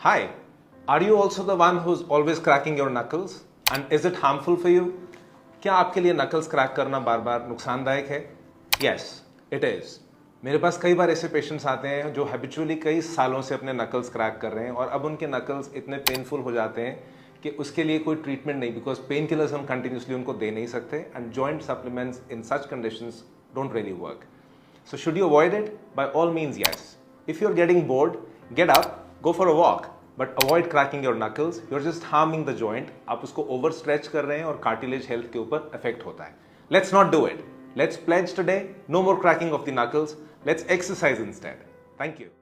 Hi, are you also the one who's always cracking your knuckles? And is it harmful for you? क्या आपके लिए knuckles crack करना बार बार नुकसानदायक है? Yes, it is. मेरे पास कई बार ऐसे पेशेंट्स आते हैं जो हैबिचुअली कई सालों से अपने नकल्स क्रैक कर रहे हैं और अब उनके नकल्स इतने पेनफुल हो जाते हैं कि उसके लिए कोई ट्रीटमेंट नहीं, बिकॉज पेन किलर्स हम कंटिन्यूसली उनको दे नहीं सकते and joint supplements in such conditions don't really work. So should you avoid it? By all means, yes. If you're getting bored, get up, go for a walk, but avoid cracking your knuckles. You're just harming the joint. आप उसको overstretch कर रहे हैं और cartilage health के ऊपर effect होता है. Let's not do it. Let's pledge today, no more cracking of the knuckles. Let's exercise instead. Thank you.